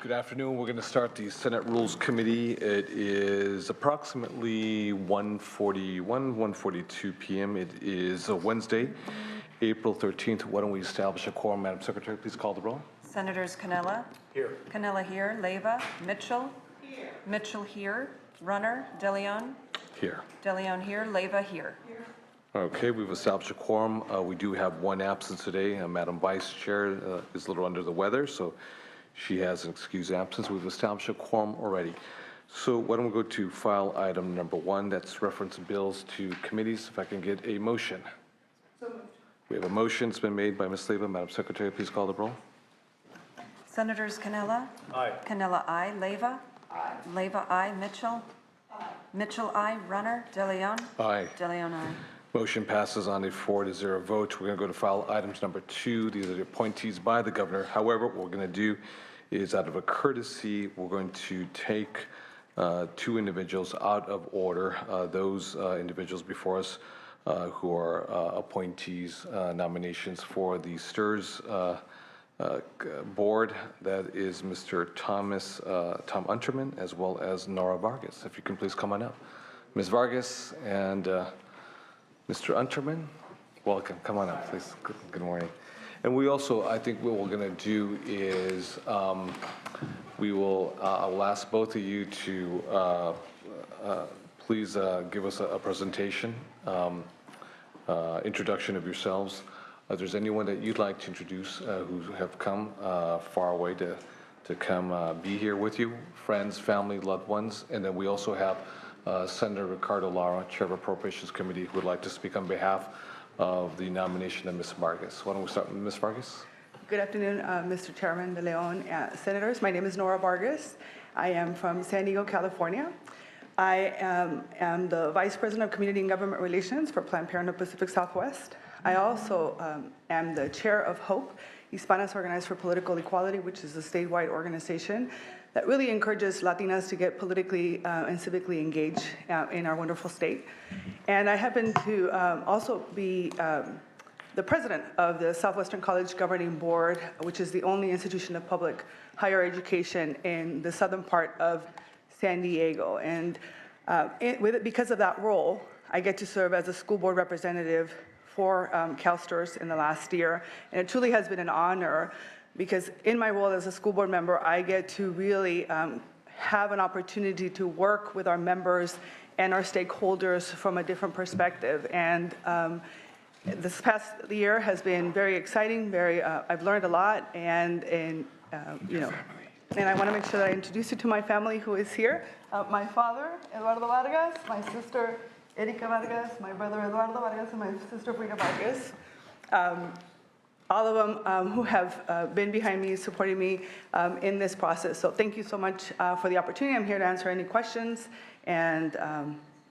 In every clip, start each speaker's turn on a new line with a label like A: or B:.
A: Good afternoon. We're going to start the Senate Rules Committee. It is approximately 1:42 p.m. It is a Wednesday, April 13th. Why don't we establish a quorum? Madam Secretary, please call the roll.
B: Senators Canella?
A: Here.
B: Canella here. Leyva? Mitchell? Here. Mitchell here. Runner? DeLeon?
A: Here.
B: DeLeon here. Leyva here.
A: Okay, we've established a quorum. We do have one absence today. Madam Vice Chair is a little under the weather, so she has an excused absence. We've established a quorum already. So why don't we go to file item number 1, that's reference bills to committees. If I can get a motion. So moved. We have a motion. It's been made by Ms. Leyva. Madam Secretary, please call the roll.
B: Senators Canella? Aye. Canella, aye. Leyva? Aye. Leyva, aye. Mitchell? Aye. Mitchell, aye. Runner? DeLeon?
A: Aye.
B: DeLeon, aye.
A: Motion passes on a 4-0 vote. We're going to go to file items number 2. These are the appointees by the governor. However, what we're going to do is, out of a courtesy, we're going to take 2 individuals out of order. Those individuals before us who are appointees, nominations for the STIRS board. That is Mr. Tom Unterman, as well as Nora Vargas. If you can please come on up. Ms. Vargas and Mr. Unterman, welcome. Come on up, please. Good morning. And we also, I think what we're going to do is I will ask both of you to please give us a presentation, introduction of yourselves. If there's anyone that you'd like to introduce who have come far away to come be here with you, friends, family, loved ones. And then we also have Senator Ricardo Lara, Chair of Appropriations Committee, who would like to speak on behalf of the nomination of Ms. Vargas. Why don't we start with Ms. Vargas?
C: Good afternoon, Mr. Chairman De Leon, Senators. My name is Nora Vargas. I am from San Diego, California. I am the Vice President of Community and Government Relations for Planned Parenthood Pacific Southwest. I also am the Chair of HOPE, Hispanas Organized for Political Equality, which is a statewide organization that really encourages Latinas to get politically and civically engaged in our wonderful state. And I happen to also be the president of the Southwestern College Governing Board, which is the only institution of public higher education in the southern part of San Diego. And because of that role, I get to serve as a school board representative for CalSTRS in the last year. And it truly has been an honor, because in my role as a school board member, I get to really have an opportunity to work with our members and our stakeholders from a different perspective. And this past year has been very exciting. I've learned a lot, and you know, and I want to make sure that I introduce you to my family who is here. My father, Eduardo Vargas, my sister, Erika Vargas, my brother, Eduardo Vargas, and my sister, Frida Vargas. All of them who have been behind me, supporting me in this process. So thank you so much for the opportunity. I'm here to answer any questions. And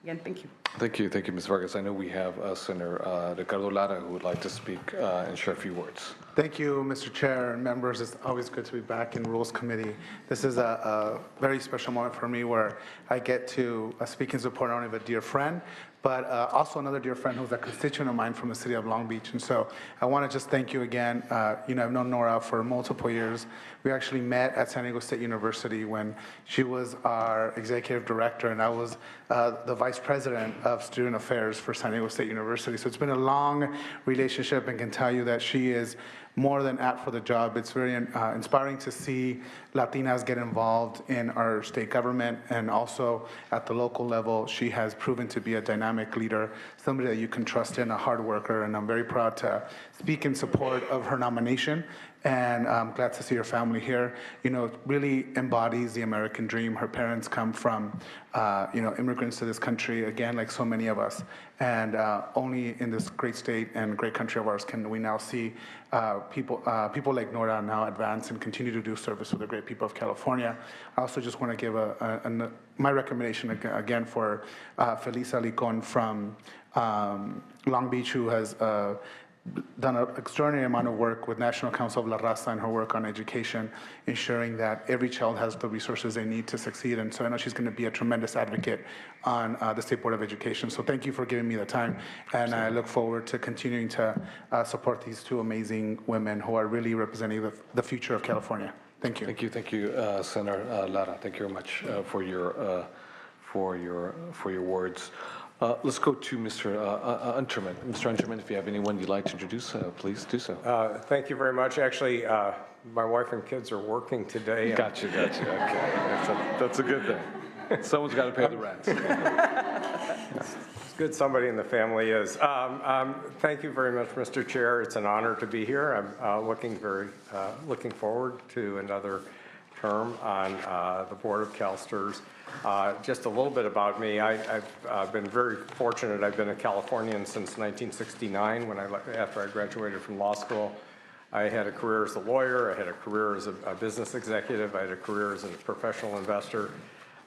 C: again, thank you.
A: Thank you, Ms. Vargas. I know we have Senator Ricardo Lara who would like to speak and share a few words.
D: Thank you, Mr. Chair and members. It's always good to be back in Rules Committee. This is a very special moment for me where I get to speak in support not only of a dear friend, but also another dear friend who's a constituent of mine from the city of Long Beach. And so I want to just thank you again. You know, I've known Nora for multiple years. We actually met at San Diego State University when she was our executive director, and I was the vice president of student affairs for San Diego State University. So it's been a long relationship, and can tell you that she is more than apt for the job. It's very inspiring to see Latinas get involved in our state government, and also at the local level. She has proven to be a dynamic leader, somebody that you can trust in, a hard worker, and I'm very proud to speak in support of her nomination. And I'm glad to see her family here. You know, really embodies the American dream. Her parents come from, you know, immigrants to this country, again, like so many of us. And only in this great state and great country of ours can we now see people like Nora now advance and continue to do service for the great people of California. I also just want to give my recommendation again for Felisa Licon from Long Beach, who has done an extraordinary amount of work with National Council of La Raza and her work on education, ensuring that every child has the resources they need to succeed. And so I know she's going to be a tremendous advocate on the State Board of Education. So thank you for giving me the time. And I look forward to continuing to support these two amazing women who are really representing the future of California. Thank you.
A: Thank you, Senator Lara. Thank you very much for your words. Let's go to Mr. Unterman. Mr. Unterman, if you have anyone you'd like to introduce, please do so.
E: Thank you very much. Actually, my wife and kids are working today.
A: Gotcha. Okay, that's a good thing. Someone's got to pay the rent.
E: It's good somebody in the family is. Thank you very much, Mr. Chair. It's an honor to be here. I'm looking forward to another term on the Board of CalSTRS. Just a little bit about me. I've been very fortunate. I've been a Californian since 1969 after I graduated from law school. I had a career as a lawyer. I had a career as a business executive. I had a career as a professional investor.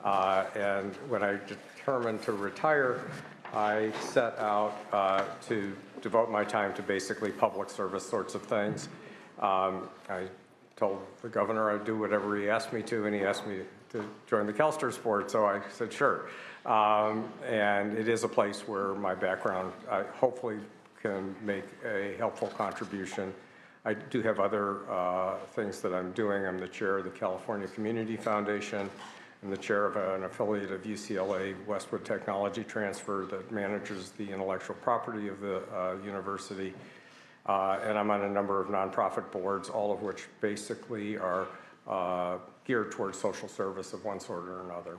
E: And when I determined to retire, I set out to devote my time to basically public service sorts of things. I told the governor I'd do whatever he asked me to, and he asked me to join the CalSTRS board, so I said sure. And it is a place where my background hopefully can make a helpful contribution. I do have other things that I'm doing. I'm the chair of the California Community Foundation. I'm the chair of an affiliate of UCLA Westwood Technology Transfer that manages the intellectual property of the university. And I'm on a number of nonprofit boards, all of which basically are geared towards social service of one sort or another.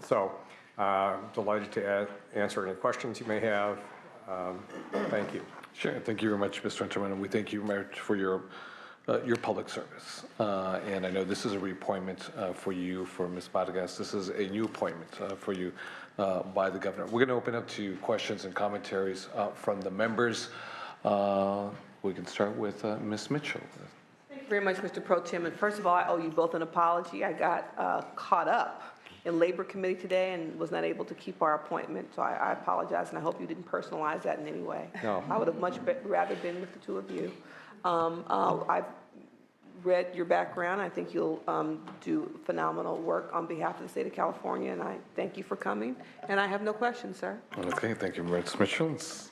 E: So delighted to answer any questions you may have. Thank you.
A: Sure. Thank you very much, Mr. Unterman, and we thank you very much for your public service. And I know this is a reappointment for you, for Ms. Vargas. This is a new appointment for you by the governor. We're going to open up to questions and commentaries from the members. We can start with Ms. Mitchell.
F: Thank you very much, Mr. Pro Tem. And first of all, I owe you both an apology. I got caught up in Labor Committee today and was not able to keep our appointment. So I apologize, and I hope you didn't personalize that in any way.
A: No.
F: I would have much rather been with the two of you. I've read your background. I think you'll do phenomenal work on behalf of the state of California, and I thank you for coming. And I have no questions, sir.
A: Okay, thank you, Ms. Mitchell. It's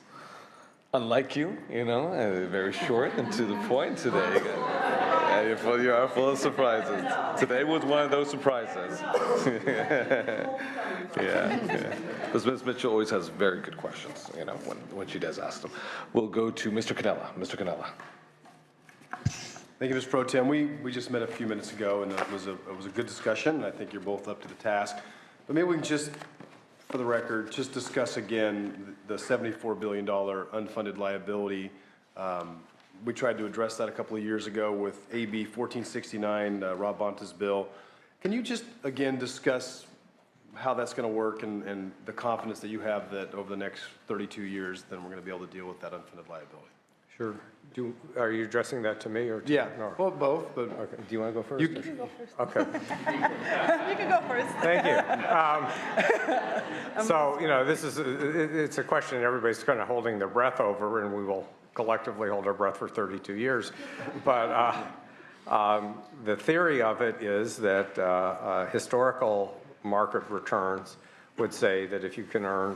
A: unlike you, very short and to the point today. You are full of surprises. Today was one of those surprises. Yeah. Because Ms. Mitchell always has very good questions, when she does ask them. We'll go to Mr. Canella. Mr. Canella.
G: Thank you, Mr. Pro Tem. We just met a few minutes ago, and it was a good discussion, and I think you're both up to the task. But maybe we can just, for the record, just discuss again the $74 billion unfunded liability. We tried to address that a couple of years ago with AB 1469, Rob Bonta's bill. Can you just, again, discuss how that's going to work and the confidence that you have that over the next 32 years, then we're going to be able to deal with that unfunded liability?
E: Sure. Are you addressing that to me or to
G: Yeah,
E: Nora?
G: well, both, but
E: Okay. Do you want to go first?
G: You
F: can go first.
E: Okay.
F: You can go first.
E: Thank you. So, it's a question everybody's kind of holding their breath over, and we will collectively hold our breath for 32 years. But the theory of it is that historical market returns would say that if you can earn,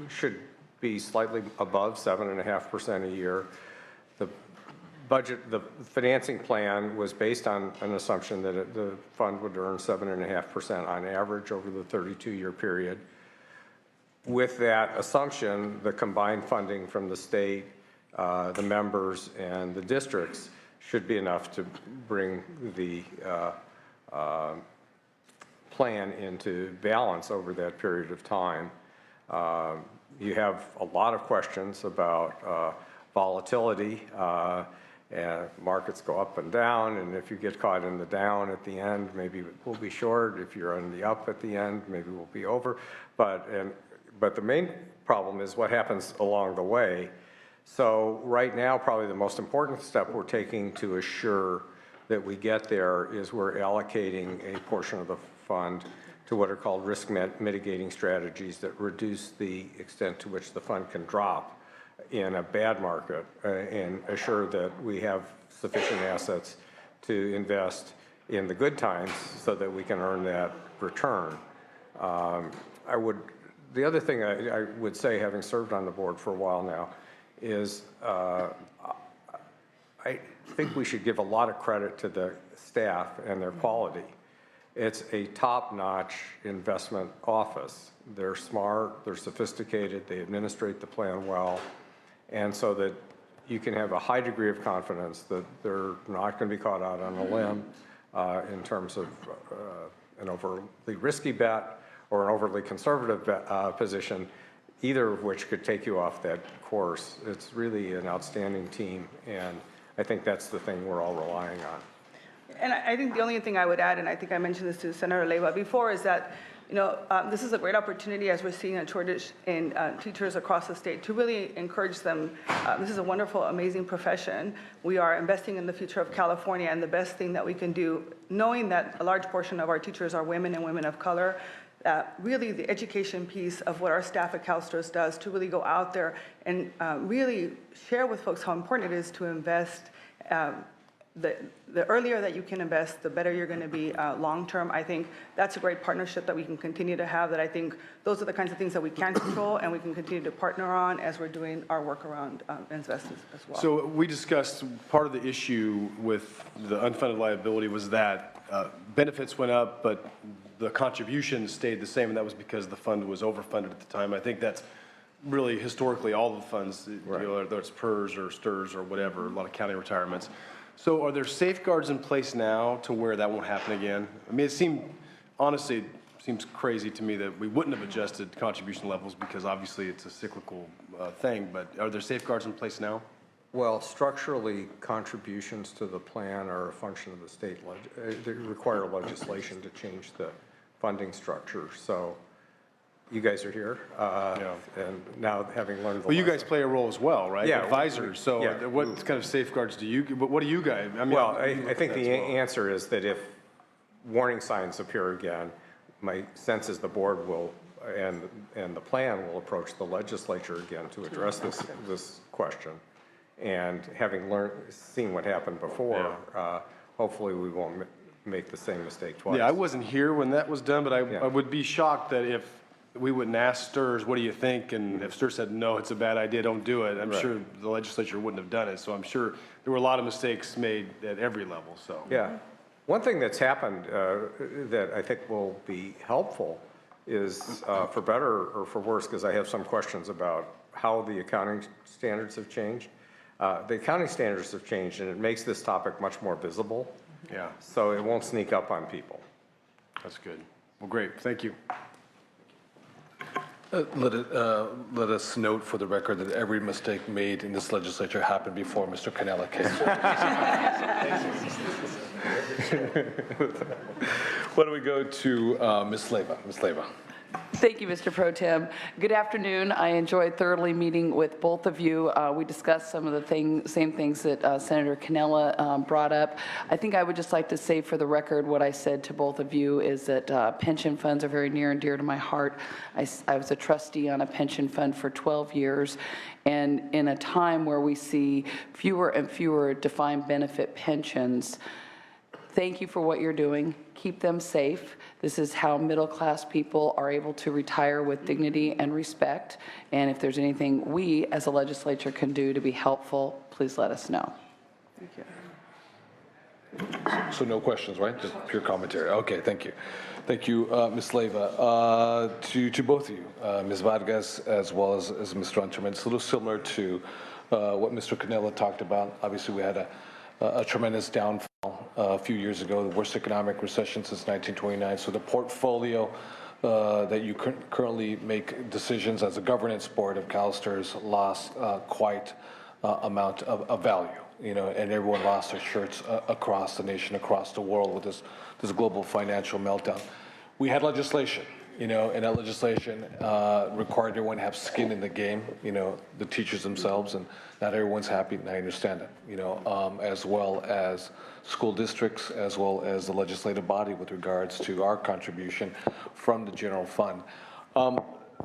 E: should be slightly above 7.5% a year. The financing plan was based on an assumption that the fund would earn 7.5% on average over the 32-year period. With that assumption, the combined funding from the state, the members, and the districts should be enough to bring the plan into balance over that period of time. You have a lot of questions about volatility, and markets go up and down, and if you get caught in the down at the end, maybe we'll be short. If you're on the up at the end, maybe we'll be over. But the main problem is what happens along the way. So right now, probably the most important step we're taking to assure that we get there is we're allocating a portion of the fund to what are called risk mitigating strategies that reduce the extent to which the fund can drop in a bad market and assure that we have sufficient assets to invest in the good times so that we can earn that return. The other thing I would say, having served on the board for a while now, is I think we should give a lot of credit to the staff and their quality. It's a top-notch investment office. They're smart, they're sophisticated, they administrate the plan well, and so that you can have a high degree of confidence that they're not going to be caught out on a limb in terms of an overly risky bet or an overly conservative position, either of which could take you off that course. It's really an outstanding team, and I think that's the thing we're all relying on.
C: And I think the only thing I would add, and I think I mentioned this to Senator Leyva before, is that, this is a great opportunity as we're seeing a shortage in teachers across the state to really encourage them. This is a wonderful, amazing profession. We are investing in the future of California, and the best thing that we can do, knowing that a large portion of our teachers are women and women of color, really the education piece of what our staff at CalSTRS does to really go out there and really share with folks how important it is to invest. The earlier that you can invest, the better you're going to be long-term. I think that's a great partnership that we can continue to have, that I think those are the kinds of things that we can control and we can continue to partner on as we're doing our work around investments as well.
G: So we discussed part of the issue with the unfunded liability was that benefits went up, but the contributions stayed the same, and that was because the fund was overfunded at the time. I think that's really historically all the funds, whether it's PERS or STRS or whatever, a lot of county retirements. So are there safeguards in place now to where that won't happen again? I mean, honestly, it seems crazy to me that we wouldn't have adjusted contribution levels because obviously it's a cyclical thing, but are there safeguards in place now?
E: Well, structurally, contributions to the plan are a function of the state. They require legislation to change the funding structure. So you guys are here, and now having learned the
G: Well, you
E: lesson.
G: guys play a role as well, right?
E: Yeah.
G: Advisors. So
E: Yeah.
G: what kind of safeguards do you, what do you guys? I mean,
E: Well, I
G: you look
E: think
G: at that
E: the
G: as well.
E: answer is that if warning signs appear again, my sense is the board will, and the plan will approach the legislature again to address this question. And having seen what happened before, hopefully we won't make the same mistake twice.
G: Yeah, I wasn't here when that was done, but
E: Yeah.
G: I would be shocked that if we wouldn't ask STRS, what do you think? And if STRS said, no, it's a bad idea, don't do it, I'm
E: Right.
G: sure the legislature wouldn't have done it. So I'm sure there were a lot of mistakes made at every level, so.
E: Yeah. One thing that's happened that I think will be helpful is, for better or for worse, because I have some questions about how the accounting standards have changed. The accounting standards have changed, and it makes this topic much more visible,
G: Yeah,
E: so it won't sneak up on people.
G: that's good. Well, great, thank you.
A: Let us note for the record that every mistake made in this legislature happened before Mr. Cannella came. Why don't we go to Ms. Leyva? Ms. Leyva.
H: Thank you, Mr. Pro Tem. Good afternoon. I enjoyed thoroughly meeting with both of you. We discussed some of the same things that Senator Cannella brought up. I think I would just like to say for the record what I said to both of you is that pension funds are very near and dear to my heart. I was a trustee on a pension fund for 12 years, and in a time where we see fewer and fewer defined benefit pensions, thank you for what you're doing. Keep them safe. This is how middle-class people are able to retire with dignity and respect. And if there's anything we as a legislature can do to be helpful, please let us know.
C: Thank you.
A: So no questions, right? Just pure commentary. Okay, thank you. Thank you, Ms. Leyva. To both of you, Ms. Vargas as well as Mr. Unterman, it's a little similar to what Mr. Cannella talked about. Obviously, we had a tremendous downfall a few years ago, the worst economic recession since 1929. So the portfolio that you currently make decisions as a governance board of CalSTRS lost quite amount of value, and everyone lost their shirts across the nation, across the world with this global financial meltdown. We had legislation, and that legislation required everyone to have skin in the game, the teachers themselves, and not everyone's happy, and I understand that, as well as school districts, as well as the legislative body with regards to our contribution from the general fund.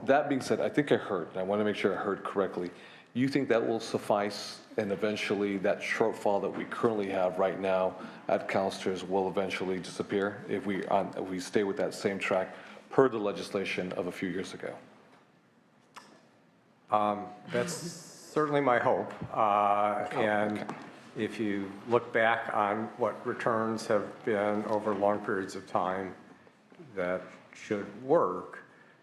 A: That being said, I think I heard, and I want to make sure I heard correctly, you think that will suffice, and eventually that shortfall that we currently have right now at CalSTRS will eventually disappear if we stay with that same track per the legislation of a few years ago?
E: That's certainly my hope. And, if you look back on what returns have been over long periods of time that should work,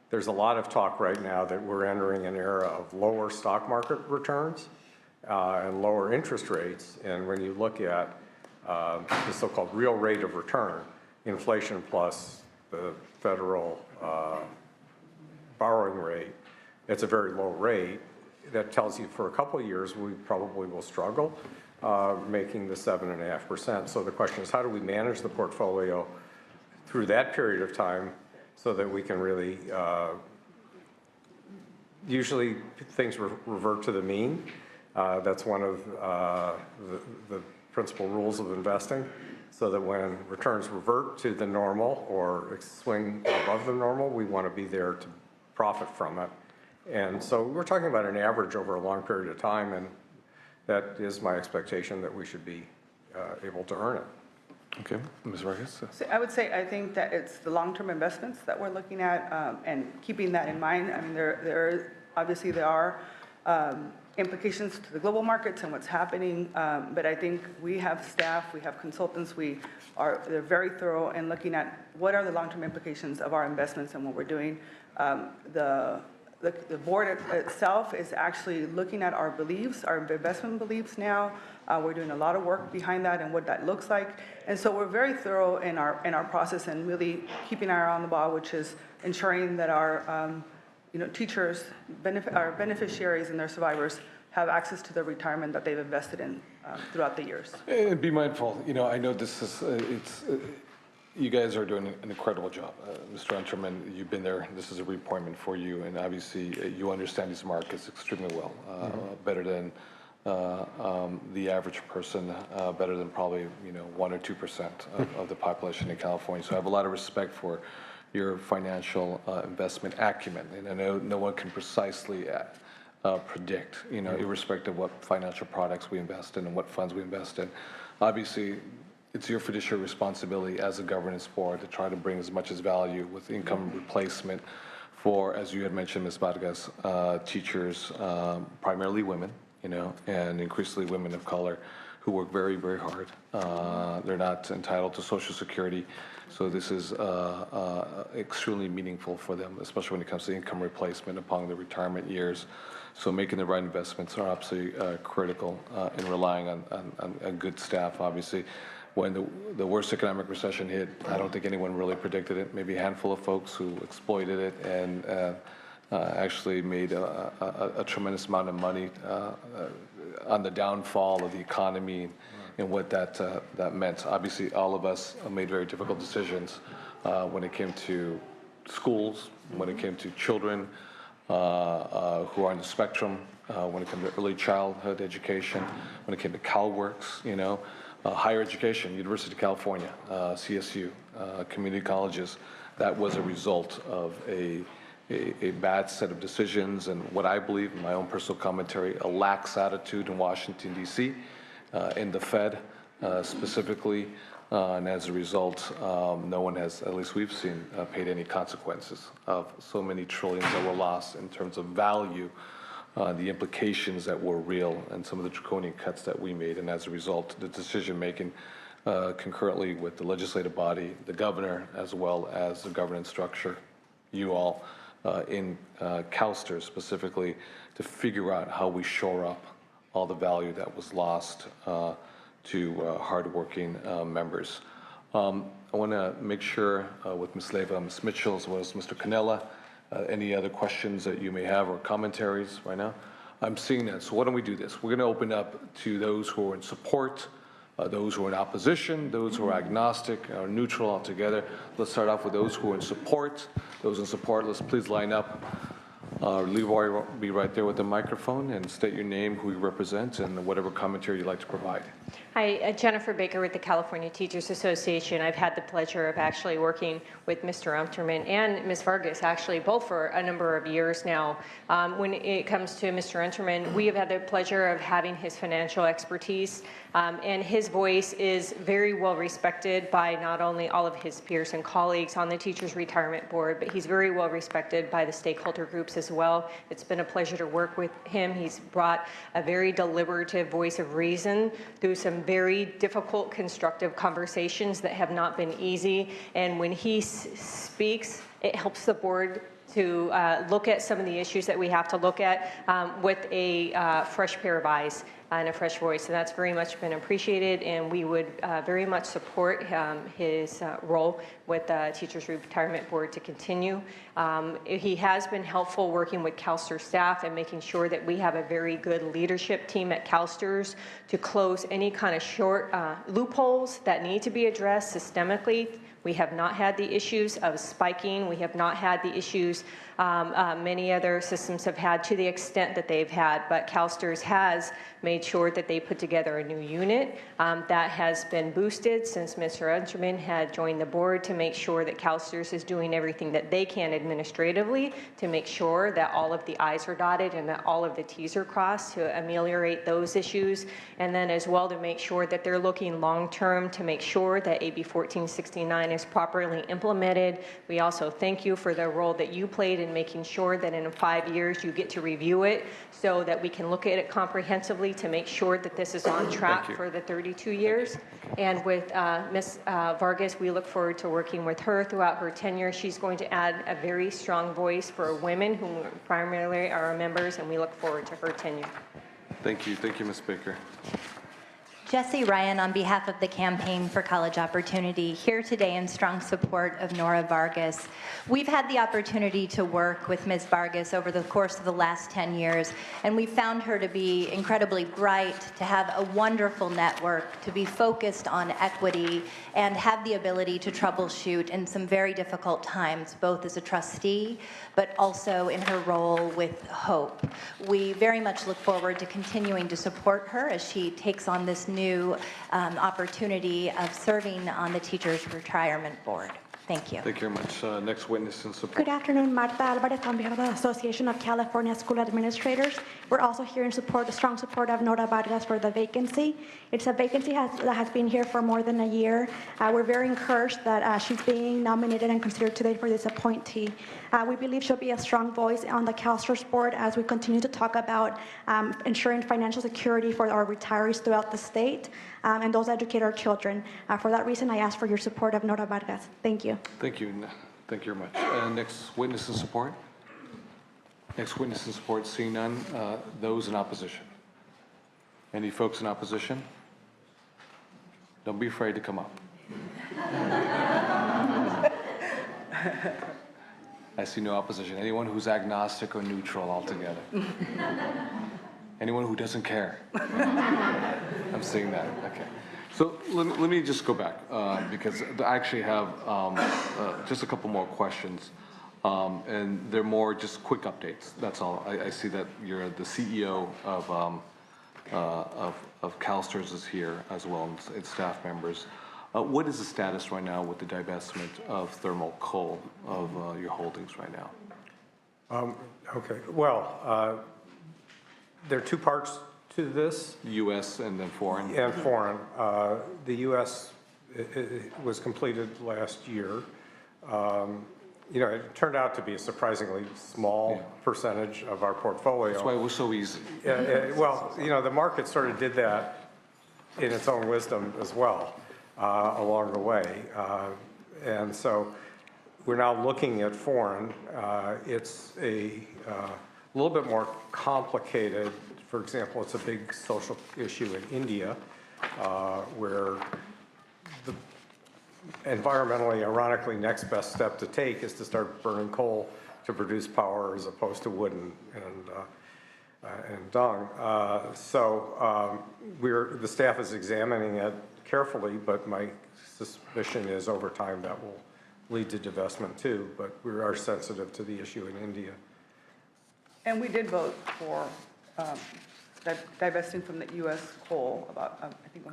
E: there's a lot of talk right now that we're entering an era of lower stock market returns and lower interest rates. And when you look at the so-called real rate of return, inflation plus the federal borrowing rate, it's a very low rate. That tells you for a couple of years we probably will struggle making the 7.5%. So the question is, how do we manage the portfolio through that period of time so that we can really, usually things revert to the mean. That's one of the principal rules of investing, so that when returns revert to the normal or swing above the normal, we want to be there to profit from it. And so we're talking about an average over a long period of time, and that is my expectation that we should be able to earn it.
A: Okay, Ms. Vargas?
C: So I would say, I think that it's the long-term investments that we're looking at, and keeping that in mind. I mean, obviously there are implications to the global markets and what's happening, but I think we have staff, we have consultants, they're very thorough in looking at what are the long-term implications of our investments and what we're doing. The board itself is actually looking at our beliefs, our investment beliefs now. We're doing a lot of work behind that and what that looks like. And so we're very thorough in our process and really keeping our eye on the ball, which is ensuring that our teachers, our beneficiaries and their survivors have access to the retirement that they've invested in throughout the years.
A: And be mindful, I know this is, you guys are doing an incredible job. Mr. Unterman, you've been there. This is a reappointment for you, and obviously you understand these markets extremely well, better than the average person, better than probably 1 or 2% of the population in California. So I have a lot of respect for your financial investment acumen, and I know no one can precisely predict, irrespective of what financial products we invest in and what funds we invest in. Obviously, it's your fiduciary responsibility as a governance board to try to bring as much as value with income replacement for, as you had mentioned, Ms. Vargas, teachers, primarily women, and increasingly women of color who work very, very hard. They're not entitled to Social Security, so this is extremely meaningful for them, especially when it comes to income replacement upon the retirement years. So making the right investments are absolutely critical, and relying on a good staff, obviously. When the worst economic recession hit, I don't think anyone really predicted it. Maybe a handful of folks who exploited it and actually made a tremendous amount of money on the downfall of the economy and what that meant. Obviously, all of us made very difficult decisions when it came to schools, when it came to children who are on the spectrum, when it came to early childhood education, when it came to CalWORKs, higher education, University of California, CSU, community colleges. That was a result of a bad set of decisions and what I believe, in my own personal commentary, a lax attitude in Washington, D.C., in the Fed specifically. And as a result, no one has, at least we've seen, paid any consequences of so many trillions that were lost in terms of value, the implications that were real, and some of the draconian cuts that we made. And as a result, the decision-making concurrently with the legislative body, the governor, as well as the governance structure, you all in CalSTRS specifically, to figure out how we shore up all the value that was lost to hardworking members. I want to make sure with Ms. Leyva, Ms. Mitchell, as well as Mr. Cannella, any other questions that you may have or commentaries right now? I'm seeing that. So why don't we do this? We're going to open up to those who are in support, those who are in opposition, those who are agnostic or neutral altogether. Let's start off with those who are in support. Those in support, let's please line up. Leroy will be right there with the microphone, and state your name, who you represent, and whatever commentary you'd like to provide.
I: Hi, Jennifer Baker with the California Teachers Association. I've had the pleasure of actually working with Mr. Unterman and Ms. Vargas, actually both for a number of years now. When it comes to Mr. Unterman, we have had the pleasure of having his financial expertise, and his voice is very well respected by not only all of his peers and colleagues on the Teachers Retirement Board, but he's very well respected by the stakeholder groups as as well. It's been a pleasure to work with him. He's brought a very deliberative voice of reason through some very difficult, constructive conversations that have not been easy. And when he speaks, it helps the board to look at some of the issues that we have to look at with a fresh pair of eyes and a fresh voice. And that's very much been appreciated, and we would very much support his role with the Teachers Retirement Board to continue. He has been helpful working with CalSTRS staff and making sure that we have a very good leadership team at CalSTRS to close any kind of short loopholes that need to be addressed systemically. We have not had the issues of spiking. We have not had the issues many other systems have had to the extent that they've had, but CalSTRS has made sure that they put together a new unit that has been boosted since Mr. Unterman had joined the board to make sure that CalSTRS is doing everything that they can administratively to make sure that all of the I's are dotted and that all of the T's are crossed to ameliorate those issues, and then as well to make sure that they're looking long-term to make sure that AB 1469 is properly implemented. We also thank you for the role that you played in making sure that in 5 years you get to review it so that we can look at it comprehensively to make sure that this is on track for the 32 years. And with Ms. Vargas, we look forward to working with her throughout her tenure. She's going to add a very strong voice for women who primarily are our members, and we look forward to her tenure.
A: Thank you, Ms. Baker.
J: Jesse Ryan on behalf of the Campaign for College Opportunity, here today in strong support of Nora Vargas. We've had the opportunity to work with Ms. Vargas over the course of the last 10 years, and we found her to be incredibly bright, to have a wonderful network, to be focused on equity, and have the ability to troubleshoot in some very difficult times, both as a trustee, but also in her role with Hope. We very much look forward to continuing to support her as she takes on this new opportunity of serving on the Teachers Retirement Board. Thank you.
A: Thank you very much. Next witness in support.
K: Good afternoon, Marta Alvarez on behalf of the Association of California School Administrators. We're also here in support, strong support of Nora Vargas for the vacancy. It's a vacancy that has been here for more than a year. We're very encouraged that she's being nominated and considered today for this appointee. We believe she'll be a strong voice on the CalSTRS board as we continue to talk about ensuring financial security for our retirees throughout the state and those educate our children. For that reason, I ask for your support of Nora Vargas. Thank you.
A: Thank you. Thank you very much. Next witness in support. Next witness in support, seeing none. Those in opposition. Any folks in opposition? Don't be afraid to come up. I see no opposition. Anyone who's agnostic or neutral altogether? Anyone who doesn't care? I'm seeing that. Okay. So let me just go back because I actually have just a couple more questions, and they're more just quick updates. That's all. I see that you're the CEO of CalSTRS is here as well, and staff members. What is the status right now with the divestment of thermal coal of your holdings right now?
E: Okay. Well, there are two parts to this.
A: U.S. and then foreign?
E: And foreign. The U.S. was completed last year. You know, it turned out to be a surprisingly small percentage of our portfolio.
A: That's why it was so easy.
E: Well, you know, the market sort of did that in its own wisdom as well along the way. And so we're now looking at foreign. It's a little bit more complicated. For example, it's a big social issue in India where the environmentally, ironically, next best step to take is to start burning coal to produce power as opposed to wood and dung. So the staff is examining it carefully, but my suspicion is over time that will lead to divestment too, but we are sensitive to the issue in India.
C: And we did vote for divesting from the U.S. coal about, I think,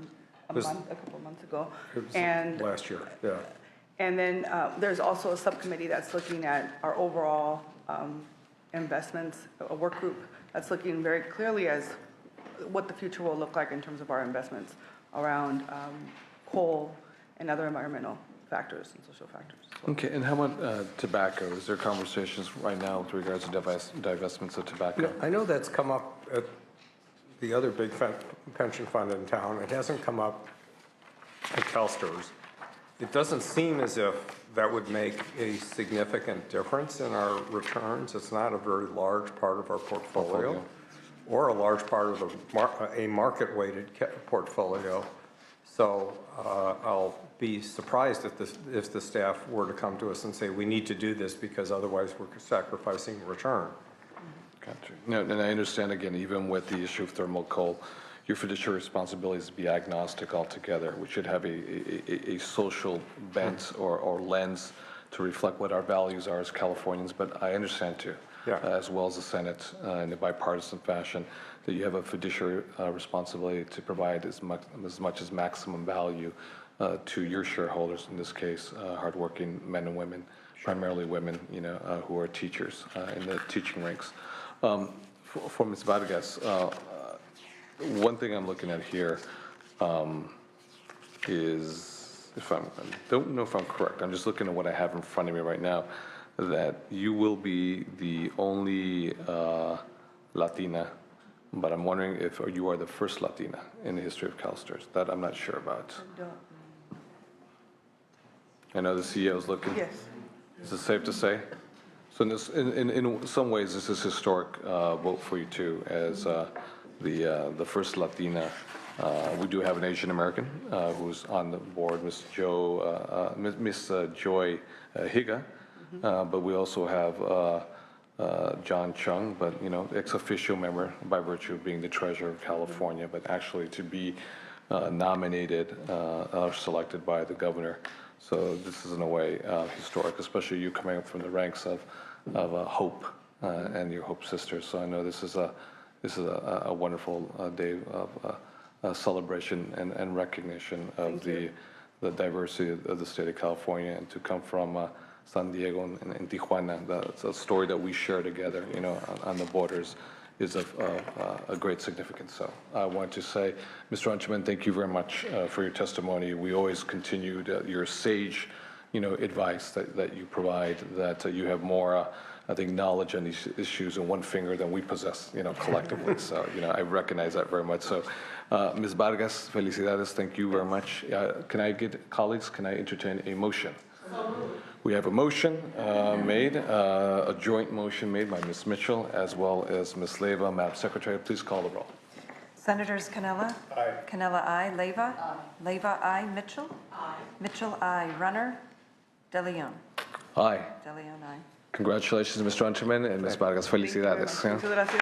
C: a couple of months ago. And
E: last year, yeah.
C: And then there's also a subcommittee that's looking at our overall investments, a work group that's looking very clearly as what the future will look like in terms of our investments around coal and other environmental factors and social factors.
A: Okay, and how about tobacco? Is there conversations right now with regards to divestments of tobacco?
E: I know that's come up at the other big pension fund in town. It hasn't come up at CalSTRS. It doesn't seem as if that would make a significant difference in our returns. It's not a very large part of our portfolio or a large part of a market-weighted portfolio. So I'll be surprised if the staff were to come to us and say, we need to do this because otherwise we're sacrificing return.
A: Gotcha. No, and I understand, again, even with the issue of thermal coal, your fiduciary responsibility is to be agnostic altogether. We should have a social bent or lens to reflect what our values are as Californians, but I understand too, as well as the Senate in a bipartisan fashion, that you have a fiduciary responsibility to provide as much as maximum value to your shareholders, in this case, hardworking men and women, primarily women, who are teachers in the teaching ranks. For Ms. Vargas, one thing I'm looking at here is, I don't know if I'm correct, I'm just looking at what I have in front of me right now, that you will be the only Latina, but I'm wondering if you are the first Latina in the history of CalSTRS. That I'm not sure about. I know the CEO is looking.
C: Yes.
A: Is it safe to say? So in some ways, this is a historic vote for you too, as the first Latina. We do have an Asian American who's on the board, Miss Joy Higa, but we also have John Chung, but ex officio member by virtue of being the treasurer of California, but actually to be nominated or selected by the governor. So this is in a way historic, especially you coming up from the ranks of Hope and your Hope sisters. So I know this is a wonderful day of celebration and recognition of the diversity of the state of California, and to come from San Diego and Tijuana, that's a story that we share together, on the borders, is of a great significance. So I want to say, Mr. Unterman, thank you very much for your testimony. We always continued your sage, advice that you provide, that you have more, I think, knowledge on these issues in one finger than we possess, collectively. So, I recognize that very much. So, Ms. Vargas, felicidades, thank you very much. Colleagues, can I entertain a motion? We have a motion made, a joint motion made by Ms. Mitchell as well as Ms. Leyva. Madam Secretary, please call the roll.
B: Senators Canela? Aye. Canela, aye. Leyva? Aye. Leyva, aye. Mitchell? Aye. Mitchell, aye. Runner? De Leon?
A: Aye.
B: De Leon, aye.
A: Congratulations, Mr. Unterman, and Ms. Vargas, felicidades.
C: Muchas gracias.